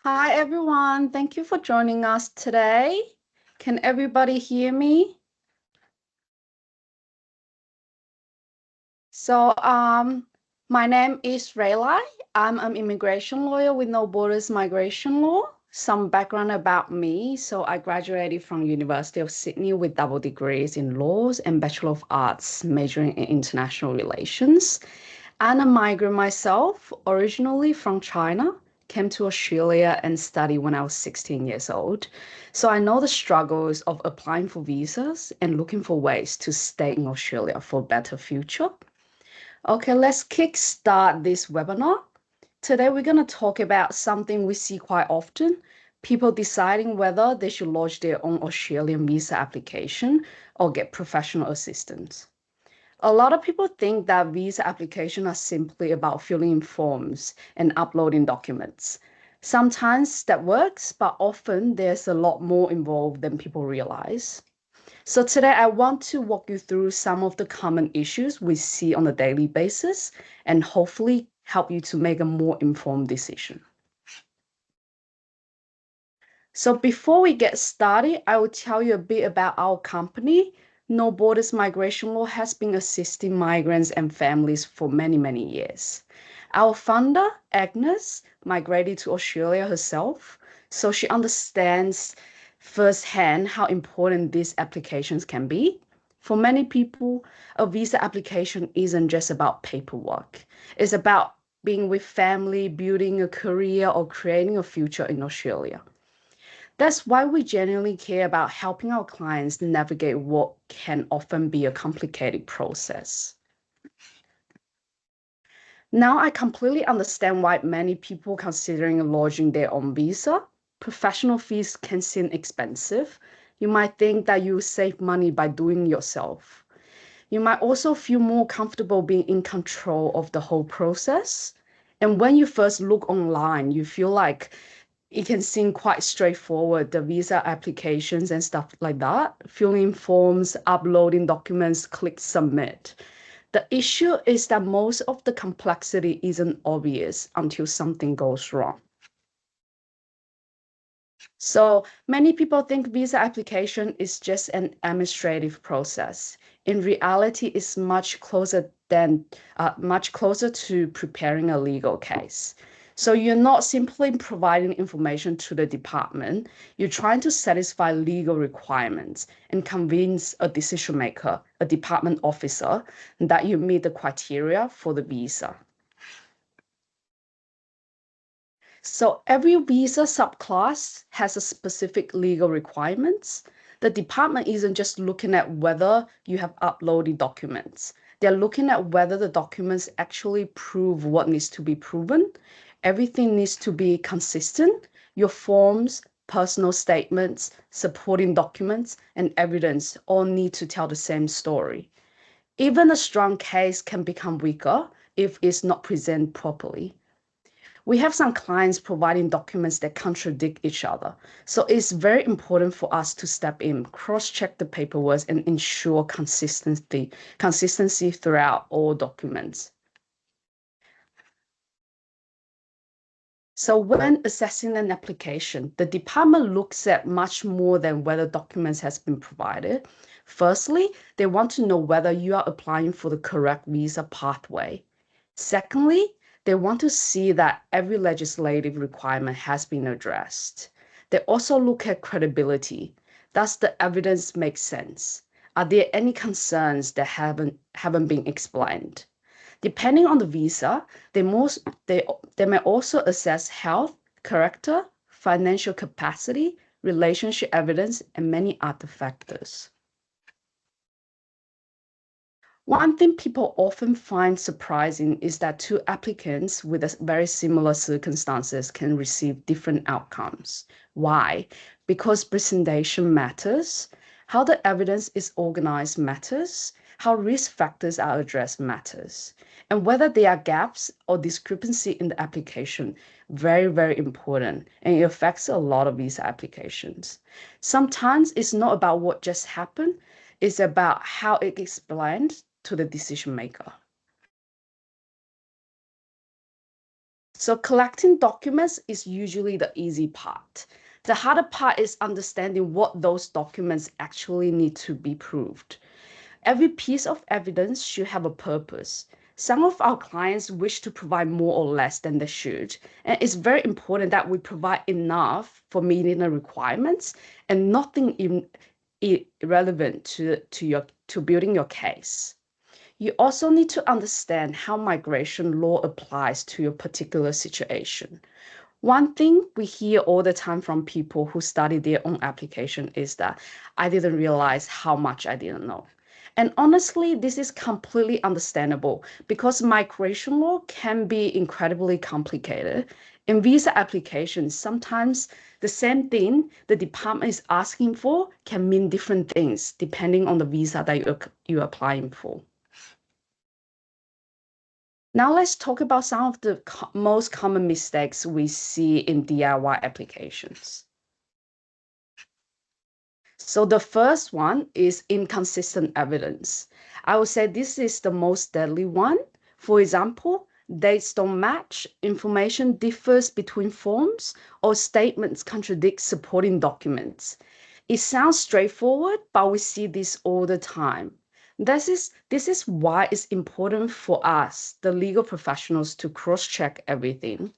Hi, everyone. Thank you for joining us today. Can everybody hear me? My name is Raylai. I'm an immigration lawyer with No Borders Migration Law. Some background about me. So I graduated from University of Sydney with double degrees in laws and Bachelor of Arts, majoring in international relations. I'm a migrant myself, originally from China, came to Australia and studied when I was 16 years old. So I know the struggles of applying for visas and looking for ways to stay in Australia for a better future. Okay, let's kickstart this webinar. Today we're going to talk about something we see quite often, people deciding whether they should lodge their own Australian visa application or get professional assistance. A lot of people think that visa applications are simply about filling in forms and uploading documents. Sometimes that works, but often there's a lot more involved than people realize. So today I want to walk you through some of the common issues we see on a daily basis and hopefully help you to make a more informed decision. So before we get started, I will tell you a bit about our company. No Borders Migration Law has been assisting migrants and families for many, many years. Our founder, Agnes, migrated to Australia herself, so she understands firsthand how important these applications can be. For many people, a visa application isn't just about paperwork. It's about being with family, building a career, or creating a future in Australia. That's why we genuinely care about helping our clients navigate what can often be a complicated process. Now, I completely understand why many people considering lodging their own visa. Professional fees can seem expensive. You might think that you save money by doing it yourself. You might also feel more comfortable being in control of the whole process. And when you first look online, you feel like it can seem quite straightforward, the visa applications and stuff like that, filling forms, uploading documents, click submit. The issue is that most of the complexity isn't obvious until something goes wrong. So many people think visa application is just an administrative process. In reality, it's much closer to preparing a legal case. So you're not simply providing information to the department, you're trying to satisfy legal requirements and convince a decision maker, a department officer, that you meet the criteria for the visa. So every visa subclass has a specific legal requirements. The department isn't just looking at whether you have uploaded documents. They're looking at whether the documents actually prove what needs to be proven. Everything needs to be consistent. Your forms, personal statements, supporting documents, and evidence all need to tell the same story. Even a strong case can become weaker if it's not presented properly. We have some clients providing documents that contradict each other. So it's very important for us to step in, cross-check the paperwork, and ensure consistency throughout all documents. So when assessing an application, the department looks at much more than whether documents has been provided. Firstly, they want to know whether you are applying for the correct visa pathway. Secondly, they want to see that every legislative requirement has been addressed. They also look at credibility. Does the evidence make sense? Are there any concerns that haven't been explained? Depending on the visa, they may also assess health, character, financial capacity, relationship evidence, and many other factors. One thing people often find surprising is that two applicants with very similar circumstances can receive different outcomes. Why? Because presentation matters, how the evidence is organized matters, how risk factors are addressed matters, and whether there are gaps or discrepancy in the application, very, very important, and it affects a lot of visa applications. Sometimes it's not about what just happened, it's about how it explained to the decision maker. So collecting documents is usually the easy part. The harder part is understanding what those documents actually need to be proved. Every piece of evidence should have a purpose. Some of our clients wish to provide more or less than they should, and it's very important that we provide enough for meeting the requirements and nothing irrelevant to building your case. You also need to understand how migration law applies to your particular situation. One thing we hear all the time from people who study their own application is that I didn't realize how much I didn't know. And honestly, this is completely understandable because migration law can be incredibly complicated. In visa applications, sometimes the same thing the department is asking for can mean different things depending on the visa that you're applying for. Now let's talk about some of the most common mistakes we see in DIY applications. So the first one is inconsistent evidence. I would say this is the most deadly one. For example, dates don't match, information differs between forms, or statements contradict supporting documents. It sounds straightforward, but we see this all the time. This is why it's important for us, the legal professionals, to cross-check everything.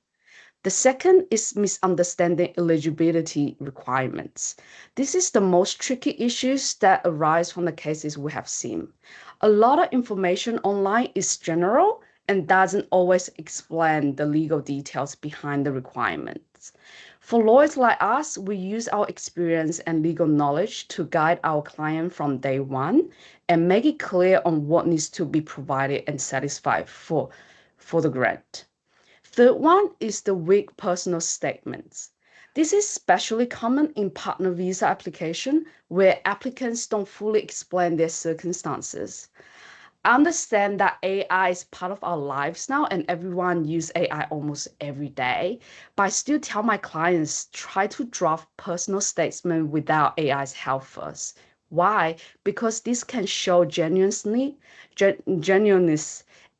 The second is misunderstanding eligibility requirements. This is the most tricky issues that arise from the cases we have seen. A lot of information online is general and doesn't always explain the legal details behind the requirements. For lawyers like us, we use our experience and legal knowledge to guide our client from day one and make it clear on what needs to be provided and satisfied for the grant. Third one is the weak personal statements. This is especially common in partner visa application where applicants don't fully explain their circumstances. I understand that AI is part of our lives now and everyone uses AI almost every day, but I still tell my clients try to draft personal statement without AI's help first. Why? Because this can show genuineness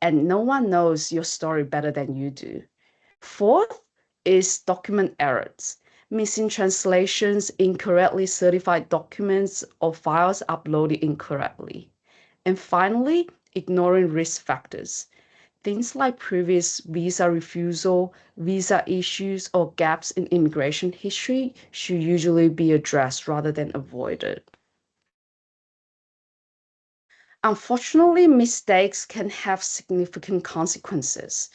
and no one knows your story better than you do. Fourth is document errors, missing translations, incorrectly certified documents, or files uploaded incorrectly. And finally, ignoring risk factors. Things like previous visa refusal, visa issues, or gaps in immigration history should usually be addressed rather than avoided. Unfortunately, mistakes can have significant consequences.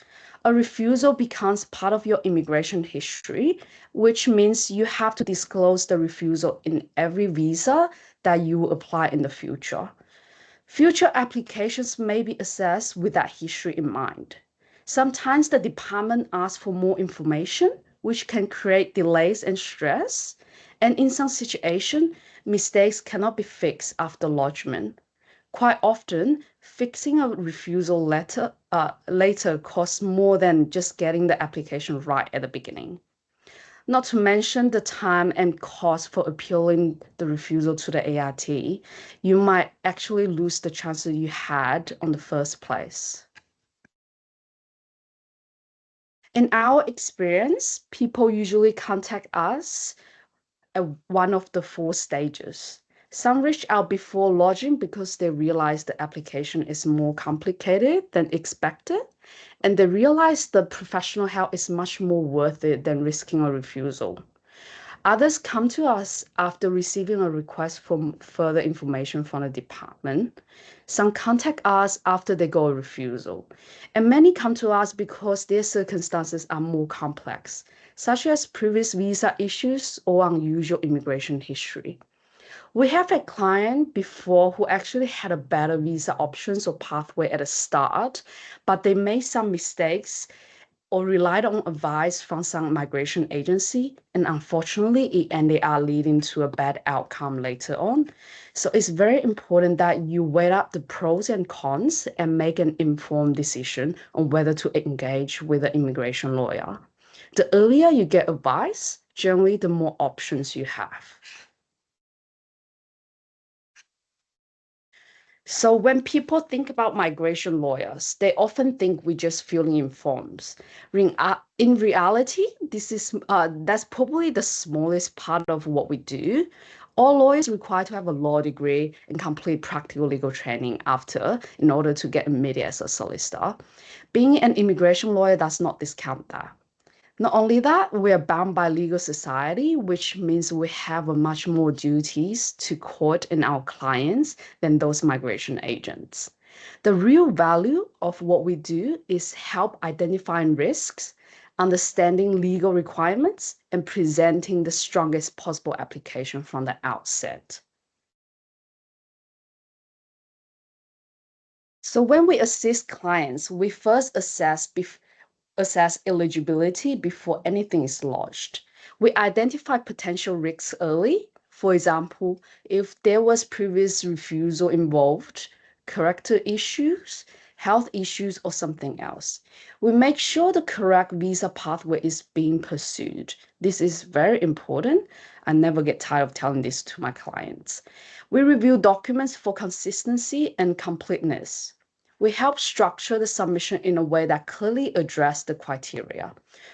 A refusal becomes part of your immigration history, which means you have to disclose the refusal in every visa that you will apply in the future. Future applications may be assessed with that history in mind. Sometimes the department asks for more information, which can create delays and stress. And in some situations, mistakes cannot be fixed after lodgement. Quite often, fixing a refusal letter later costs more than just getting the application right at the beginning. Not to mention the time and cost for appealing the refusal to the ART, you might actually lose the chances you had on the first place. In our experience, people usually contact us at one of the four stages. Some reach out before lodging because they realize the application is more complicated than expected, and they realize the professional help is much more worth it than risking a refusal. Others come to us after receiving a request for further information from the department. Some contact us after they got a refusal. And many come to us because their circumstances are more complex, such as previous visa issues or unusual immigration history. We have a client before who actually had a better visa options or pathway at the start, but they made some mistakes or relied on advice from some migration agency, and unfortunately, it ended up leading to a bad outcome later on. So it's very important that you weigh up the pros and cons and make an informed decision on whether to engage with an immigration lawyer. The earlier you get advice, generally, the more options you have. So when people think about migration lawyers, they often think we just filling in forms. In reality, that's probably the smallest part of what we do. All lawyers require to have a law degree and complete practical legal training after in order to get admitted as a solicitor. Being an immigration lawyer does not discount that. Not only that, we are bound by legal society, which means we have a much more duties to court and our clients than those migration agents. The real value of what we do is help identifying risks, understanding legal requirements, and presenting the strongest possible application from the outset. So when we assist clients, we first assess eligibility before anything is lodged. We identify potential risks early. For example, if there was previous refusal involved, character issues, health issues, or something else. We make sure the correct visa pathway is being pursued. This is very important. I never get tired of telling this to my clients. We review documents for consistency and completeness. We help structure the submission in a way that clearly addresses the criteria.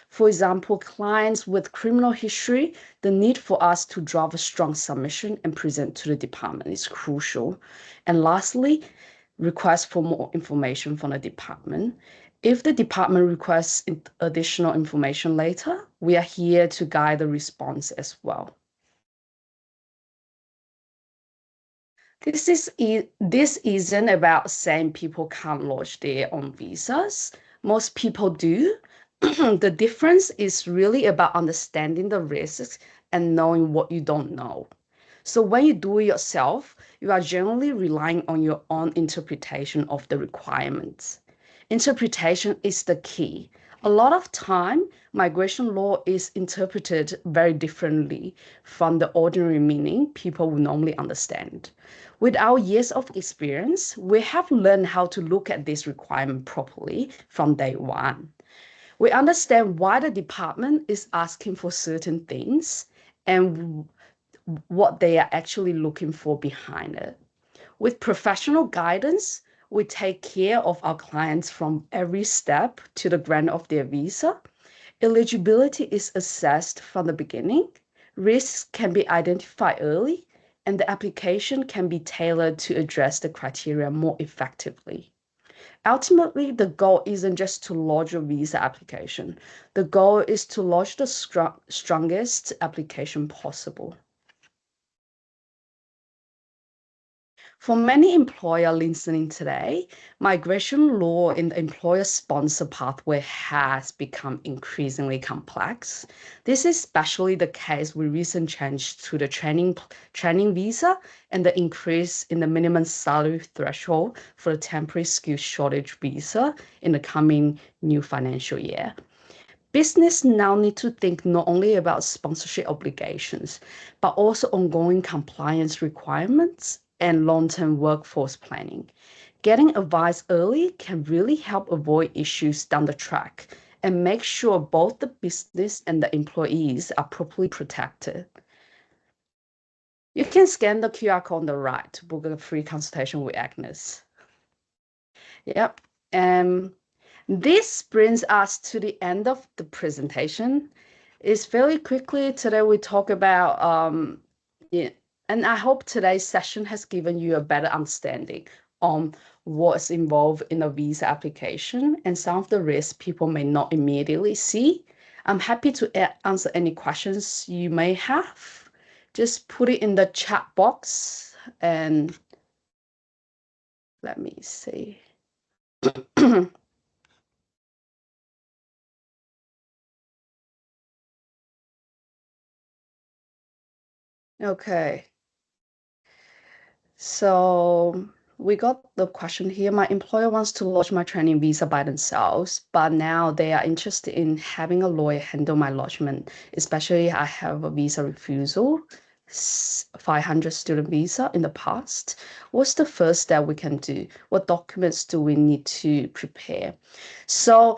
For example, clients with criminal history, the need for us to draft a strong submission and present to the department is crucial. And lastly, request for more information from the department. If the department requests additional information later, we are here to guide the response as well. This isn't about saying people can't lodge their own visas. Most people do. The difference is really about understanding the risks and knowing what you don't know. So when you do it yourself, you are generally relying on your own interpretation of the requirements. Interpretation is the key. A lot of time, migration law is interpreted very differently from the ordinary meaning people would normally understand. With our years of experience, we have learned how to look at this requirement properly from day one. We understand why the department is asking for certain things and what they are actually looking for behind it. With professional guidance, we take care of our clients from every step to the grant of their visa. Eligibility is assessed from the beginning, risks can be identified early, and the application can be tailored to address the criteria more effectively. Ultimately, the goal isn't just to lodge a visa application. The goal is to lodge the strongest application possible. For many employers listening today, migration law in the employer sponsor pathway has become increasingly complex. This is especially the case with recent change to the training visa and the increase in the minimum salary threshold for the temporary skill shortage visa in the coming new financial year. Business now need to think not only about sponsorship obligations, but also ongoing compliance requirements and long-term workforce planning. Getting advice early can really help avoid issues down the track and make sure both the business and the employees are properly protected. You can scan the QR code on the right to book a free consultation with Agnes. Yep. This brings us to the end of the presentation. It's very quickly today we talk about, yeah, and I hope today's session has given you a better understanding on what's involved in a visa application and some of the risks people may not immediately see. I'm happy to answer any questions you may have. Just put it in the chat box and let me see. Okay. So we got the question here. My employer wants to lodge my training visa by themselves, but now they are interested in having a lawyer handle my lodgement, especially I have a visa refusal, 500 student visa in the past. What's the first step we can do? What documents do we need to prepare? So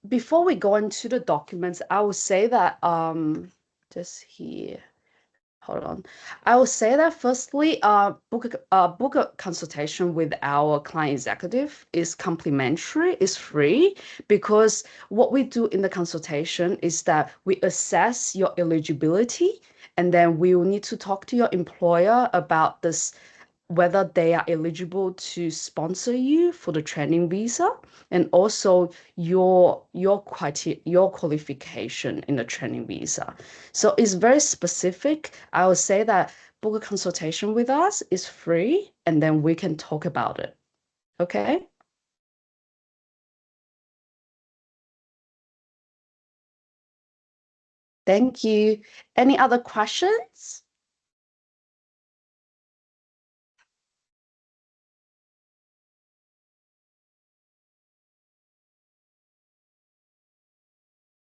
before we go into the documents, I would say that just here. Hold on. I will say that firstly, book a consultation with our client executive is complimentary, is free, because what we do in the consultation is that we assess your eligibility, and then we will need to talk to your employer about this, whether they are eligible to sponsor you for the training visa, and also your qualification in the training visa. So it's very specific. I would say that book a consultation with us is free, and then we can talk about it. Okay? Thank you. Any other questions?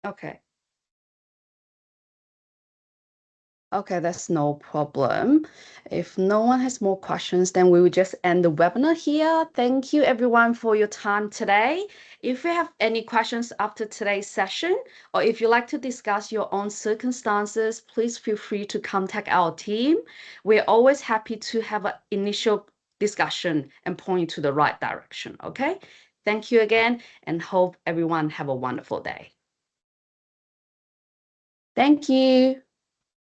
Okay. Okay, that's no problem. If no one has more questions, then we will just end the webinar here. Thank you everyone for your time today. If you have any questions after today's session, or if you'd like to discuss your own circumstances, please feel free to contact our team. We're always happy to have an initial discussion and point you to the right direction, okay? Thank you again, and hope everyone have a wonderful day. Thank you.